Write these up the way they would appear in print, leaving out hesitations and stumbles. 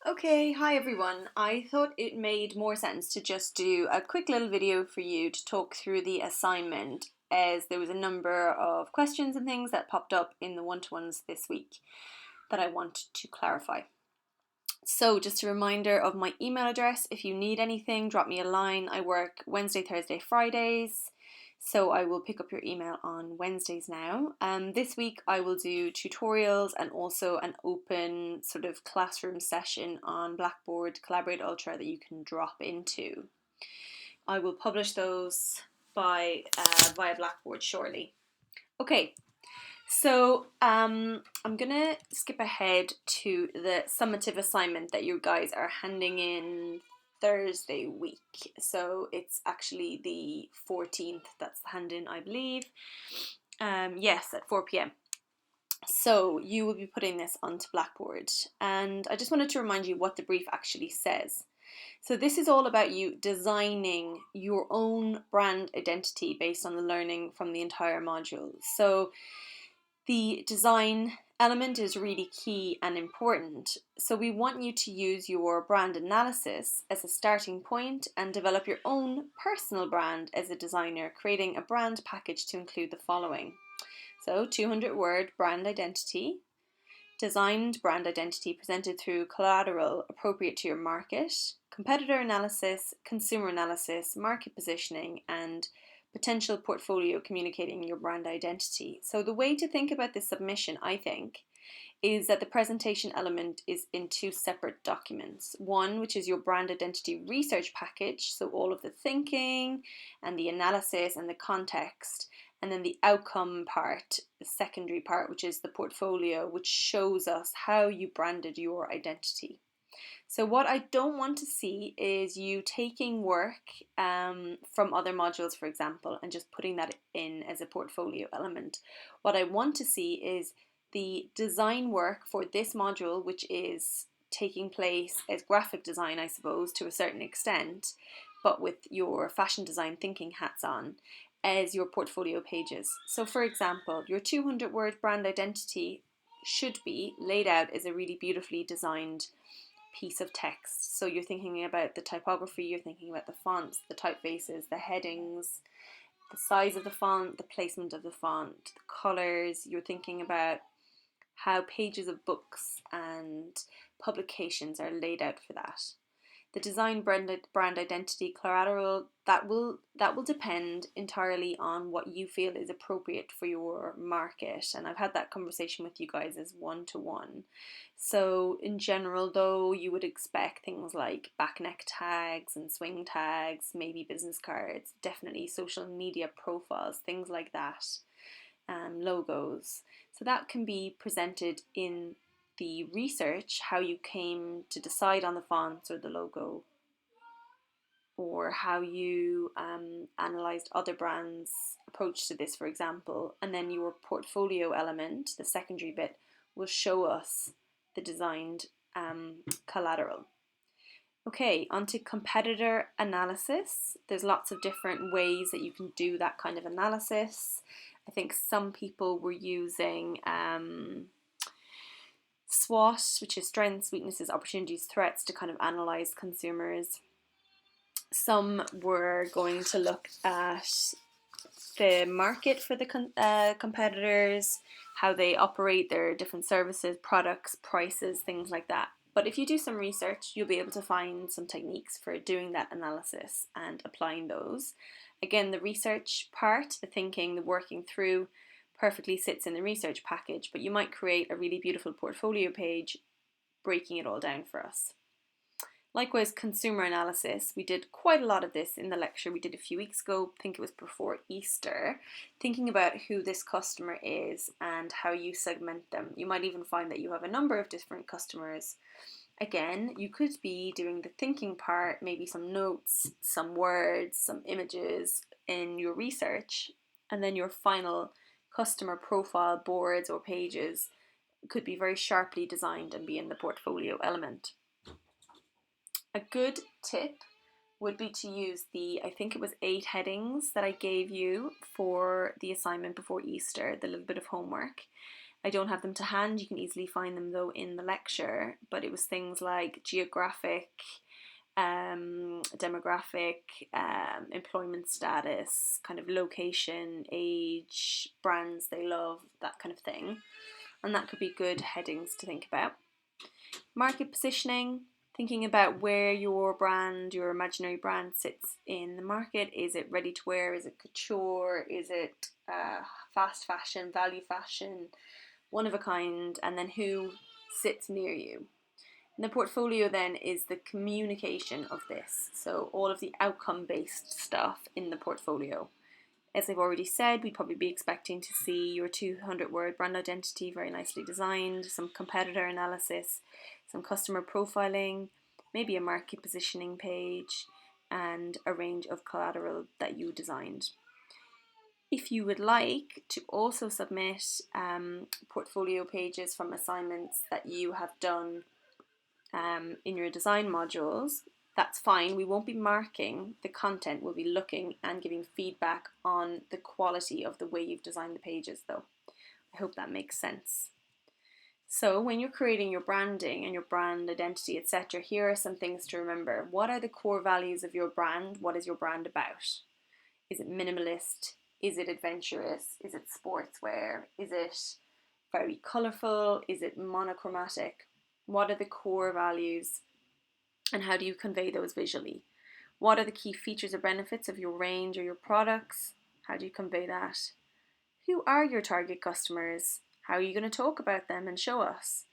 Okay, hi everyone. I thought it made more sense to just do a quick little video for you to talk through the assignment, as there was a number of questions and things that popped up in the one-to-ones this week that I want to clarify. So just a reminder of my email address. If you need anything, drop me a line. I work Wednesday, Thursday, Fridays. So I will pick up your email on Wednesdays now. This week I will do tutorials and also an open sort of classroom session on Blackboard Collaborate Ultra that you can drop into. I will publish those via Blackboard shortly. Okay, so I'm gonna skip ahead to the summative assignment that you guys are handing in Thursday week. So it's actually the 14th. That's the hand in, I believe. Yes, at 4 p.m. So you will be putting this onto Blackboard, and I just wanted to remind you what the brief actually says. So this is all about you designing your own brand identity based on the learning from the entire module. So the design element is really key and important. So we want you to use your brand analysis as a starting point and develop your own personal brand as a designer, creating a brand package to include the following. So 200-word brand identity, designed brand identity presented through collateral appropriate to your market, competitor analysis, consumer analysis, market positioning, and potential portfolio communicating your brand identity. So the way to think about this submission, I think, is that the presentation element is in two separate documents. One, which is your brand identity research package, so all of the thinking and the analysis and the context, and then the outcome part, the secondary part, which is the portfolio, which shows us how you branded your identity. So what I don't want to see is you taking work from other modules, for example, and just putting that in as a portfolio element. What I want to see is the design work for this module, which is taking place as graphic design, I suppose, to a certain extent, but with your fashion design thinking hats on, as your portfolio pages. So for example, your 200-word brand identity should be laid out as a really beautifully designed piece of text. So you're thinking about the typography, you're thinking about the fonts, the typefaces, the headings, the size of the font, the placement of the font, the colors. You're thinking about how pages of books and publications are laid out for that. The design brand identity collateral, that will depend entirely on what you feel is appropriate for your market, and I've had that conversation with you guys as one-to-one. So in general, though, you would expect things like backneck tags and swing tags, maybe business cards, definitely social media profiles, things like that, logos. So that can be presented in the research, how you came to decide on the fonts or the logo, or how you analysed other brands' approach to this, for example. And then your portfolio element, the secondary bit, will show us the designed collateral. Okay, onto competitor analysis. There's lots of different ways that you can do that kind of analysis. I think some people were using SWOT, which is strengths, weaknesses, opportunities, threats, to kind of analyze consumers. Some were going to look at the market for the competitors, how they operate their different services, products, prices, things like that. But if you do some research, you'll be able to find some techniques for doing that analysis and applying those. Again, the research part, the thinking, the working through, perfectly sits in the research package, but you might create a really beautiful portfolio page breaking it all down for us. Likewise, consumer analysis. We did quite a lot of this in the lecture we did a few weeks ago. I think it was before Easter. Thinking about who this customer is and how you segment them. You might even find that you have a number of different customers. Again, you could be doing the thinking part, maybe some notes, some words, some images in your research, and then your final customer profile boards or pages could be very sharply designed and be in the portfolio element. A good tip would be to use I think it was 8 headings that I gave you for the assignment before Easter, the little bit of homework. I don't have them to hand. You can easily find them though in the lecture, but it was things like geographic, demographic, employment status, kind of location, age, brands they love, that kind of thing. And that could be good headings to think about. Market positioning, thinking about where your brand, your imaginary brand, sits in the market. Is it ready to wear? Is it couture? Is it fast fashion, value fashion, one of a kind? And then who sits near you? And the portfolio then is the communication of this. So all of the outcome-based stuff in the portfolio. As I've already said, we'd probably be expecting to see your 200-word brand identity very nicely designed, some competitor analysis, some customer profiling, maybe a market positioning page, and a range of collateral that you designed. If you would like to also submit portfolio pages from assignments that you have done in your design modules, that's fine. We won't be marking the content, we'll be looking and giving feedback on the quality of the way you've designed the pages though. I hope that makes sense. So when you're creating your branding and your brand identity, etc., here are some things to remember. What are the core values of your brand? What is your brand about? Is it minimalist? Is it adventurous? Is it sportswear? Is it very colourful? Is it monochromatic? What are the core values and how do you convey those visually? What are the key features or benefits of your range or your products? How do you convey that? Who are your target customers? How are you going to talk about them and show us?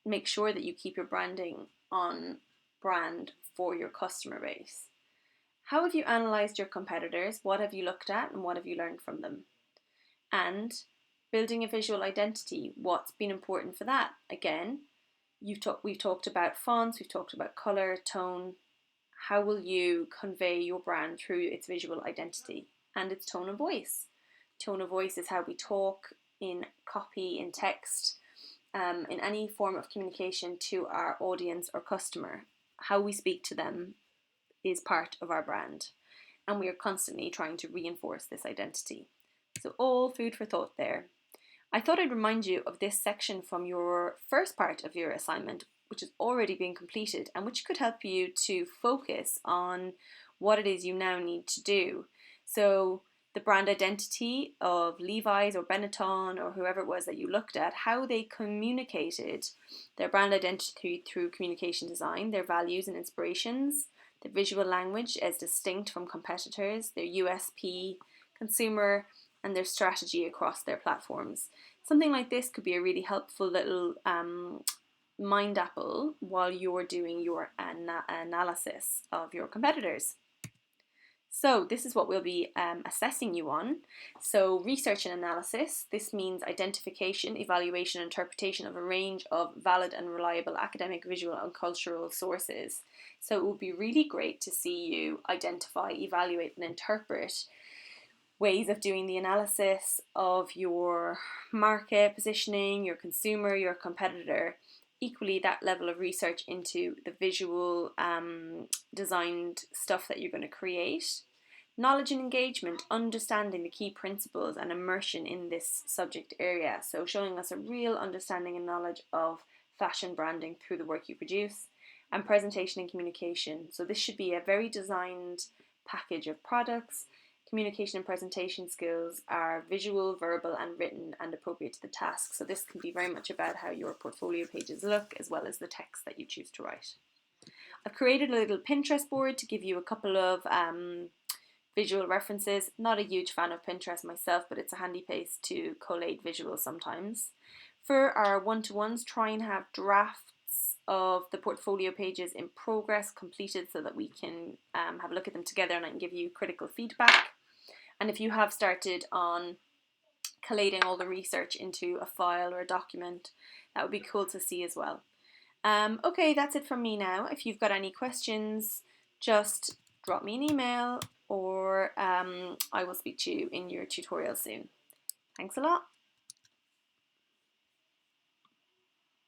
Make sure that you keep your branding on brand for your customer base. How have you analysed your competitors? What have you looked at and what have you learned from them? And building a visual identity, what's been important for that? Again, we've talked about fonts, we've talked about colour, tone. How will you convey your brand through its visual identity and its tone of voice? Tone of voice is how we talk in copy, in text, in any form of communication to our audience or customer. How we speak to them is part of our brand, and we are constantly trying to reinforce this identity. So all food for thought there. I thought I'd remind you of this section from your first part of your assignment, which is already being completed and which could help you to focus on what it is you now need to do. So the brand identity of Levi's or Benetton or whoever it was that you looked at, how they communicated their brand identity through communication design, their values and inspirations, the visual language as distinct from competitors, their USP, consumer, and their strategy across their platforms. Something like this could be a really helpful little mind apple while you're doing your analysis of your competitors. So this is what we'll be assessing you on. So research and analysis, this means identification, evaluation, and interpretation of a range of valid and reliable academic, visual, and cultural sources. So it would be really great to see you identify, evaluate, and interpret ways of doing the analysis of your market positioning, your consumer, your competitor. Equally, that level of research into the visual designed stuff that you're going to create. Knowledge and engagement, understanding the key principles and immersion in this subject area. So showing us a real understanding and knowledge of fashion branding through the work you produce. And presentation and communication. So this should be a very designed package of products. Communication and presentation skills are visual, verbal, and written and appropriate to the task. So this can be very much about how your portfolio pages look as well as the text that you choose to write. I've created a little Pinterest board to give you a couple of visual references. Not a huge fan of Pinterest myself, but it's a handy place to collate visuals sometimes. For our one-to-ones, try and have drafts of the portfolio pages in progress completed so that we can have a look at them together and I can give you critical feedback. And if you have started on collating all the research into a file or a document, that would be cool to see as well. Okay, that's it from me now. If you've got any questions, just drop me an email or I will speak to you in your tutorial soon. Thanks a lot.